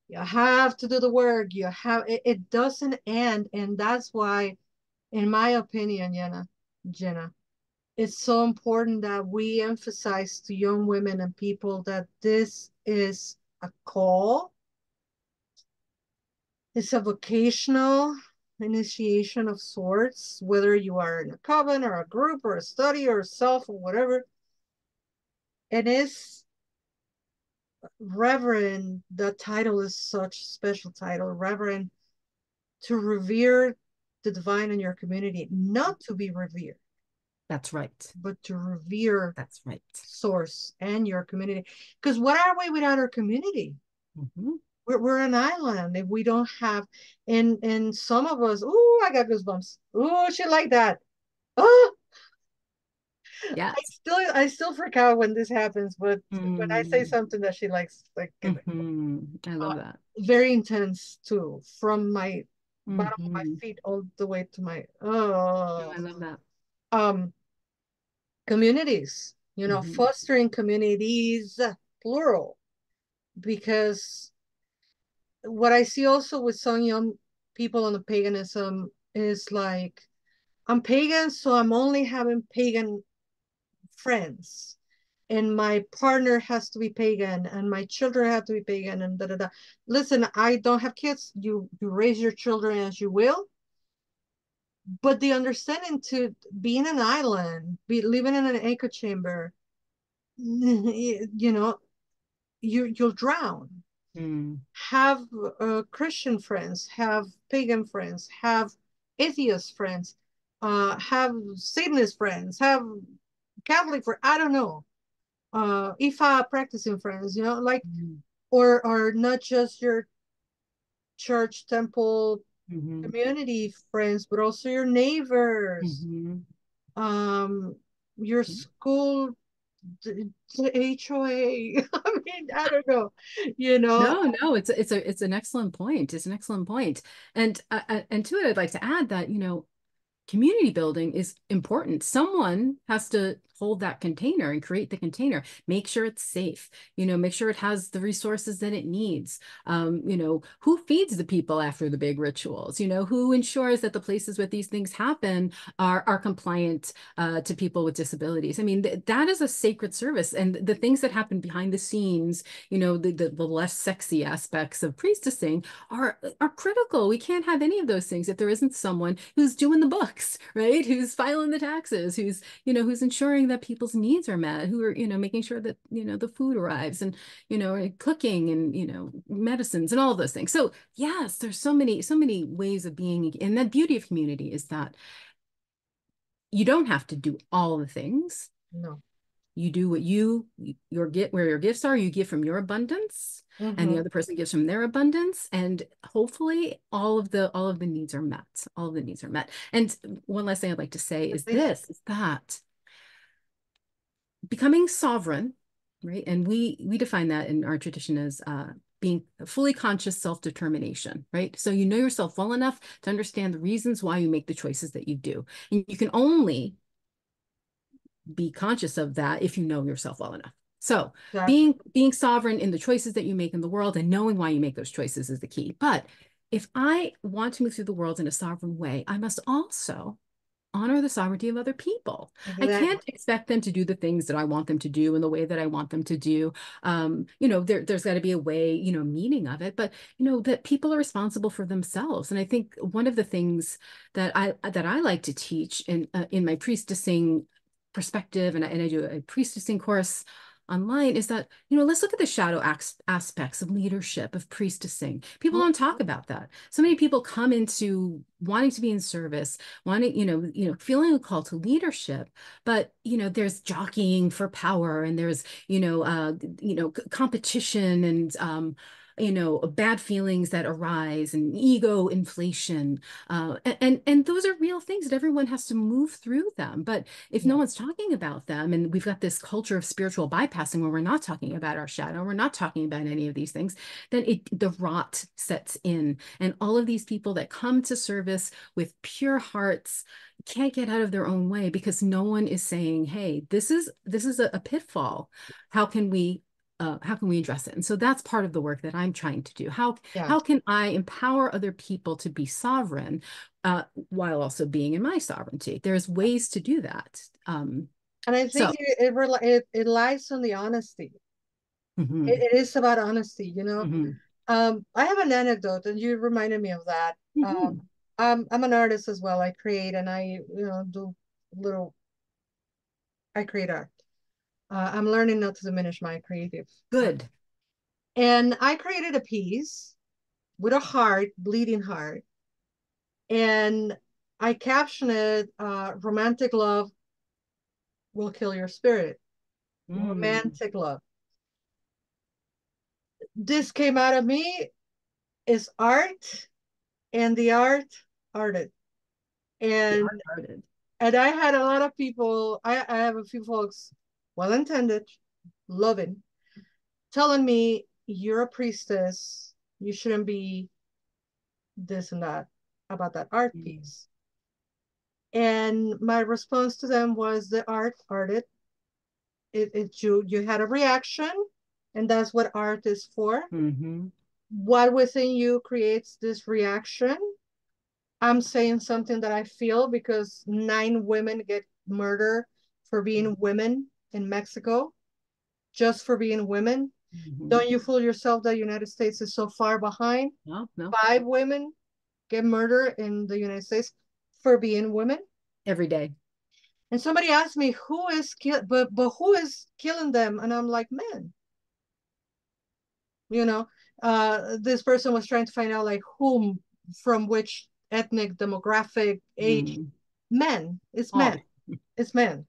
you have to do the work. It doesn't end. And that's why, in my opinion, Jenna, it's so important that we emphasize to young women and people that this is a call. It's a vocational initiation of sorts, whether you are in a coven or a group or a study or a self or whatever. It is reverend. The title is such a special title, reverend, to revere the divine in your community, not to be revered. That's right. But to revere That's right. source and your community. Because what are we without our community? Mm-hmm. We're an island if we don't have, and some of us, oh, I got goosebumps. Oh, shit like that. Oh, Yes. I still freak out when this happens, but when I say Mm. something that she likes, like Mm-hmm. I love that. very intense too, from my bottom of my Mm-hmm. feet all the way to my Oh, I love that. um communities, Mm-hmm. fostering communities, plural, because what I see also with some young people on the paganism is like, I'm pagan, so I'm only having pagan friends. And my partner has to be pagan, and my children have to be pagan, and da da da. Listen, I don't have kids. You raise your children as you will, but the understanding to be in an island, be living in an echo chamber, you'll drown. Mm. Have Christian friends, have pagan friends, have atheist friends, have Satanist friends, have Catholic friends. I don't know. Ifa practicing friends, like, Mm. or not just your church, temple, Mm-hmm. community friends, but also your neighbors, Mm-hmm. um, your school, the HOA. I mean, I don't know, you know. No, it's an excellent point. It's an excellent point. And to it, I'd like to add that, community building is important. Someone has to hold that container and create the container, make sure it's safe, make sure it has the resources that it needs. Who feeds the people after the big rituals, who ensures that the places where these things happen are compliant to people with disabilities. I mean, that is a sacred service. And the things that happen behind the scenes, the less sexy aspects of priestessing are critical. We can't have any of those things if there isn't someone who's doing the books, right? Who's filing the taxes, who's ensuring that people's needs are met, who are, making sure that, the food arrives and, cooking and, medicines and all of those things. So yes, there's so many ways of being. And the beauty of community is that you don't have to do all the things. No. You do what where your gifts are, you give from your abundance, and the other person gives from their abundance, and hopefully all of the needs are met. All of the needs are met. And one last thing I'd like to say is that becoming sovereign, right? And we define that in our tradition as being fully conscious self-determination, right? So you know yourself well enough to understand the reasons why you make the choices that you do. And you can only be conscious of that if you know yourself well enough. So Exactly. being sovereign in the choices that you make in the world and knowing why you make those choices is the key. But if I want to move through the world in a sovereign way, I must also honor the sovereignty of other people. I Exactly. can't expect them to do the things that I want them to do in the way that I want them to do. There's got to be a way, meaning of it, but that people are responsible for themselves. And I think one of the things that I like to teach in my priestessing perspective, and I do a priestessing course online is that, let's look at the shadow aspects of leadership, of priestessing. People don't talk about that. So many people come into wanting to be in service, wanting, feeling a call to leadership, but, there's jockeying for power, and there's, competition, and, bad feelings that arise, and ego inflation. And those are real things that everyone has to move through them. But if no one's talking about them, and we've got this culture of spiritual bypassing where we're not talking about our shadow, we're not talking about any of these things, then the rot sets in. And all of these people that come to service with pure hearts can't get out of their own way, because no one is saying, hey, this is a pitfall. How can we address it? And so that's part of the work that I'm trying to do. How can I empower other people to be sovereign, while also being in my sovereignty? There's ways to do that. And I think it lies on the honesty. It is about honesty, I have an anecdote, and you reminded me of that. I'm an artist as well. I create, and I do little. I create art. I'm learning not to diminish my creative. Good. And I created a piece with a heart, bleeding heart, and I captioned it, "Romantic love will kill your spirit." Romantic love. This came out of me, is art, and the art arted. And I had a lot of people, I have a few folks, well-intended, loving, telling me, you're a priestess, you shouldn't be this and that about that art piece. And my response to them was, the art arted. You had a reaction, and that's what art is for. What within you creates this reaction? I'm saying something that I feel, because 9 women get murdered for being women in Mexico, just for being women. Don't you fool yourself that the United States is so far behind. No. 5 women get murdered in the United States for being women every day. And somebody asked me, who is who is killing them? And I'm like, men. This person was trying to find out, like, whom, from which ethnic, demographic, age. Men. It's men. It's men.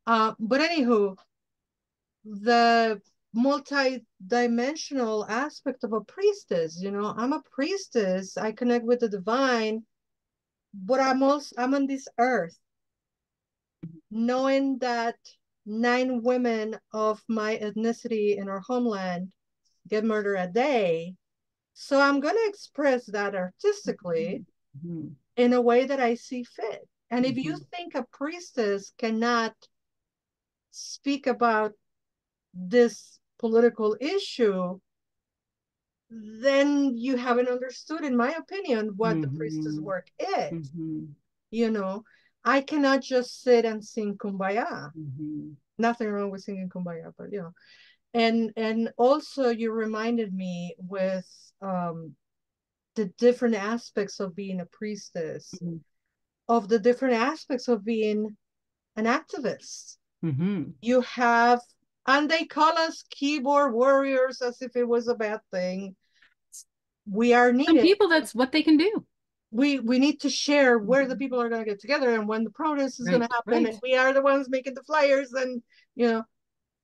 But anywho, the multi-dimensional aspect of a priestess. I'm a priestess. I connect with the divine, but I'm on this earth, knowing that 9 women of my ethnicity in our homeland get murdered a day. So I'm going to express that artistically in a way that I see fit. And if you think a priestess cannot speak about this political issue, then you haven't understood, in my opinion, what the priestess work is. I cannot just sit and sing Kumbaya. Nothing wrong with singing Kumbaya, but and also you reminded me with the different aspects of being a priestess, of the different aspects of being an activist. You have, and they call us keyboard warriors as if it was a bad thing. We are needed. Some people, that's what they can do. We need to share where the people are going to get together and when the protest is going to happen, and we are the ones making the flyers, and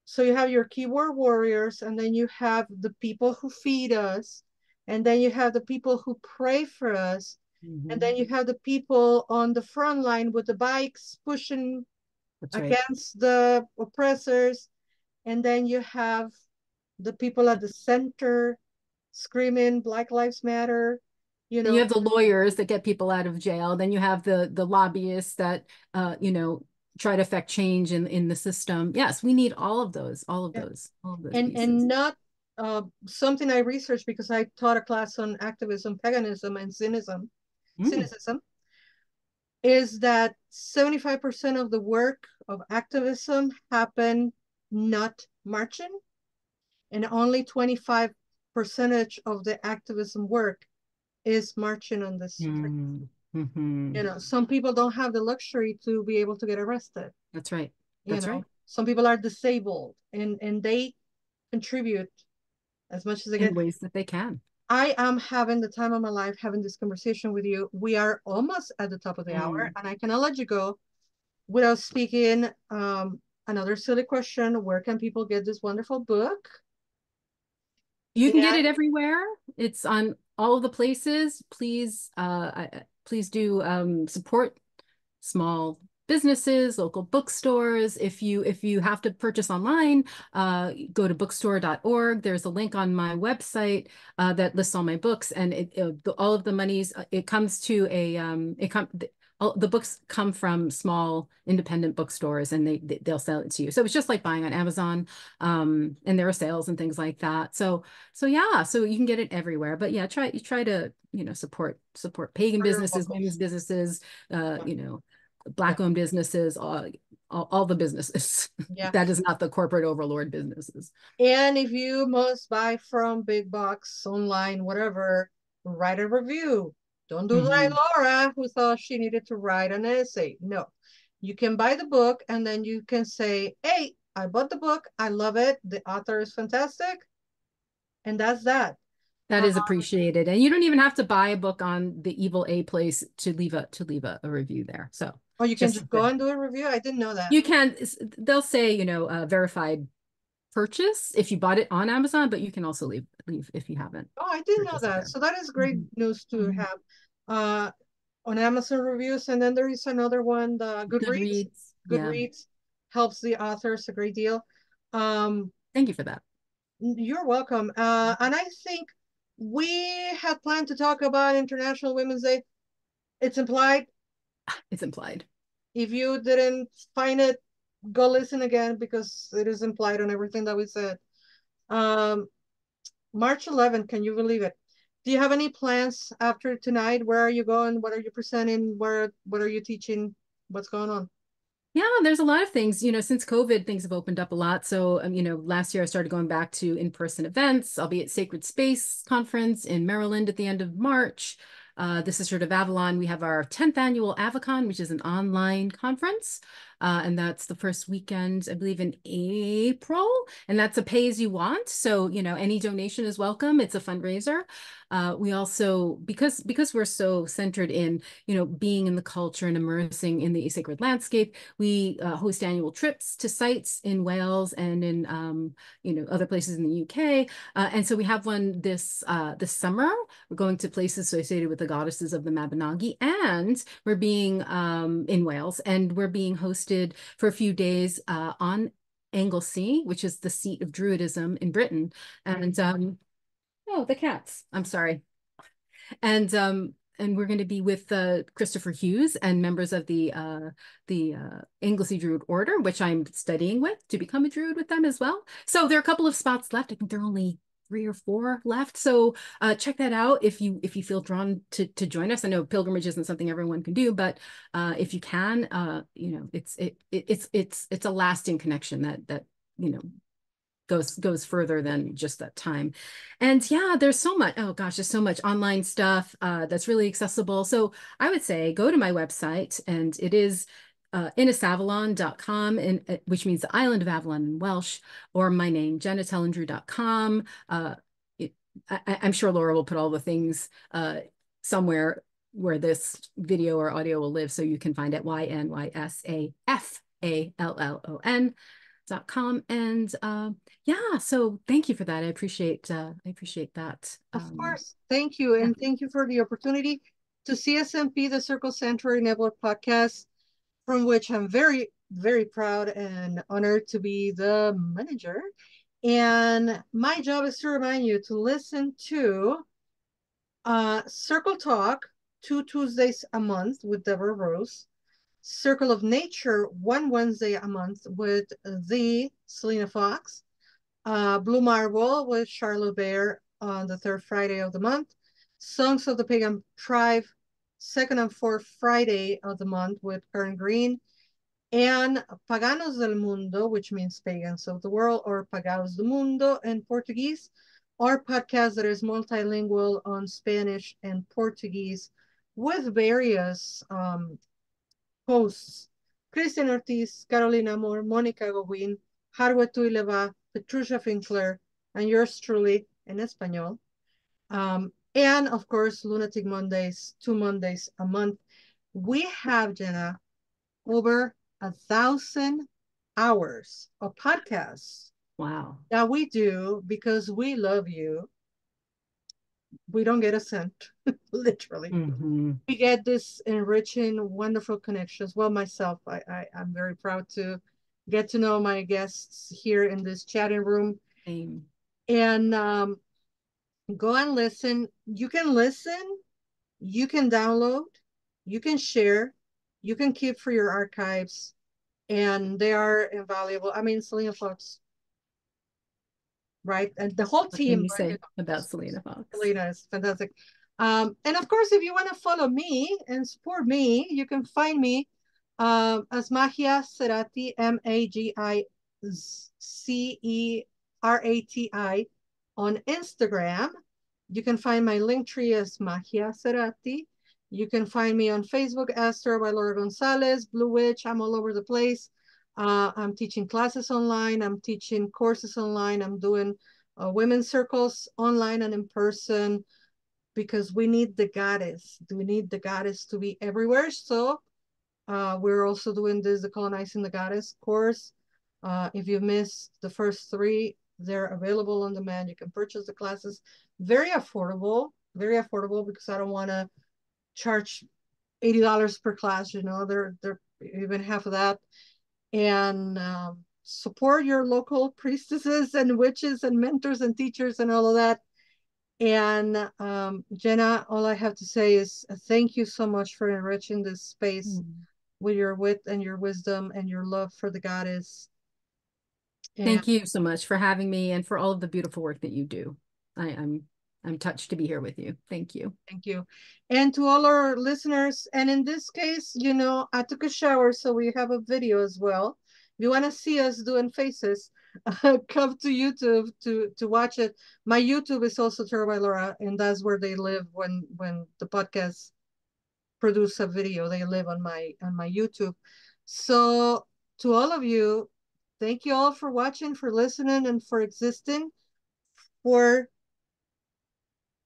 so you have your keyboard warriors, and then you have the people who feed us, and then you have the people who pray for us, and then you have the people on the front line with the bikes pushing against the oppressors, and then you have the people at the center screaming Black Lives Matter. You have the lawyers that get people out of jail. Then you have the lobbyists that try to affect change in the system. Yes, we need all of those and pieces. And not something I researched, because I taught a class on activism, paganism, and cynicism, is that 75% of the work of activism happen not marching, and only 25% of the activism work is marching on the street. Some people don't have the luxury to be able to get arrested. That's right. That's right. Some people are disabled, and they contribute as much as they in can. ways that they can. I am having the time of my life having this conversation with you. We are almost at the top of the hour, and I cannot let you go without speaking another silly question. Where can people get this wonderful book? You can get And it everywhere. It's on all of the places. Please do support small businesses, local bookstores. If you have to purchase online, go to bookstore.org. There's a link on my website that lists all my books, and all of the monies it comes to a all the books come from small independent bookstores, and they'll sell it to you. So it's just like buying on Amazon, and there are sales and things like that. So yeah, so you can get it everywhere. But yeah, try to support pagan for your businesses, women's locals. businesses, Yeah. Yeah. Black-owned businesses, all the businesses. Yeah. That is not the corporate overlord businesses. And if you must buy from big box, online, whatever, write a review. Don't do like Mhm. Laura, who thought she needed to write an essay. No, you can buy the book and then you can say, hey, I bought the book. I love it. The author is fantastic. And that's that. That Uh, is appreciated. And you don't even have to buy a book on the Evil A Place to leave a review there. So or you can just just go and do a review. I didn't know that. you can, they'll say, verified purchase if you bought it on Amazon, but you can also leave if you haven't Oh, I didn't know purchased it that. there. So that is great Mhm. news to Mhm. have uh, on Amazon reviews. And then there is another one, the Goodreads. Goodreads. Yeah. Goodreads helps the authors a great deal. Um, Thank you for that. you're welcome. And I think we had planned to talk about International Women's Day. It's implied. It's implied. If you didn't find it, go listen again because it is implied on everything that we said. Um, March 11th, can you believe it? Do you have any plans after tonight? Where are you going? What are you presenting? What are you teaching? What's going on? Yeah, there's a lot of things, since COVID, things have opened up a lot. So, last year I started going back to in-person events. I'll be at Sacred Space Conference in Maryland at the end of March. The Sisterhood of Avalon, we have our 10th annual AvaCon, which is an online conference. And that's the first weekend, I believe, in April. And that's a pay as you want. So, any donation is welcome. It's a fundraiser. We also, because we're so centered in, being in the culture and immersing in the sacred landscape, we host annual trips to sites in Wales and in other places in the UK. And so we have one this summer. We're going to places associated with the goddesses of the Mabinogi, and we're being in Wales, and we're being hosted for a few days on Anglesey, which is the seat of Druidism in Britain. And oh, the cats. I'm sorry. And we're going to be with Christopher Hughes and members of the Anglesey Druid Order, which I'm studying with to become a Druid with them as well. So there are a couple of spots left. I think there are only 3 or 4 left. So check that out if you feel drawn to join us. I know pilgrimage isn't something everyone can do, but if you can, it's a lasting connection that goes further than just that time. And yeah, there's so much, oh gosh, there's so much online stuff that's really accessible. So I would say go to my website, and it is inasavalon.com, which means the island of Avalon in Welsh, or my name, jenatelandrew.com. I'm sure Laura will put all the things somewhere where this video or audio will live, so you can find it. YNYSAFALLON.com. And yeah, so thank you for that. I appreciate that. Of course. Thank you. Yeah. And thank you for the opportunity to CSMP, the Circle Sanctuary Network podcast, from which I'm very, very proud and honored to be the manager. And my job is to remind you to listen to Circle Talk 2 Tuesdays a month with Deborah Rose, Circle of Nature 1 Wednesday a month with the Selena Fox, Blue Marble with Charlotte Bear on the third Friday of the month, Songs of the Pagan Tribe, second and fourth Friday of the month with Karen Green, and Paganos del Mundo, which means pagans of the world, or Paganos do Mundo in Portuguese, our podcast that is multilingual on Spanish and Portuguese with various hosts Christian Ortiz, Carolina Moore, Monica Gowin, Harwe Tuileva, Petrucia Finkler, and yours truly in Espanol. And of course, Lunatic Mondays, 2 Mondays a month. We have, Jenna, over 1,000 hours of podcasts. Wow. That we do because we love you. We don't get a cent, literally. Mm-hmm. We get this enriching, wonderful connections. Well, myself, I'm very proud to get to know my guests here in this chatting room. Same. And go and listen. You can listen, you can download, you can share, you can keep for your archives, and they are invaluable. I mean, Selena Fox, right? And the whole What can team, you right? say about Selena Fox? Selena is fantastic. And of course, if you want to follow me and support me, you can find me as Magia Cerati, Magicerati on Instagram. You can find my link tree as Magia Cerati. You can find me on Facebook, Esther by Laura Gonzalez, Blue Witch. I'm all over the place. I'm teaching classes online. I'm teaching courses online. I'm doing women's circles online and in person because we need the goddess. We need the goddess to be everywhere. So we're also doing this, the Colonizing the Goddess course. If you missed the first 3, they're available on demand. You can purchase the classes. Very affordable because I don't want to charge $80 per class. You know, they're even half of that. And support your local priestesses and witches and mentors and teachers and all of that. And Jenna, all I have to say is thank you so much for enriching this space with your wit and your wisdom and your love for the goddess. And Thank you so much for having me and for all of the beautiful work that you do. I'm touched to be here with you. Thank you. thank you. And to all our listeners, and in this case, you know, I took a shower, so we have a video as well. If you want to see us doing faces, come to YouTube to watch it. My YouTube is also Tarot by Laura, and that's where they live when the podcast produce a video. They live on my YouTube. So to all of you, thank you all for watching, for listening, and for existing, for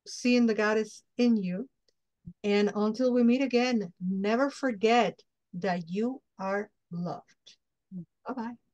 seeing the goddess in you. And until we meet again, never forget that you are loved. Bye-bye.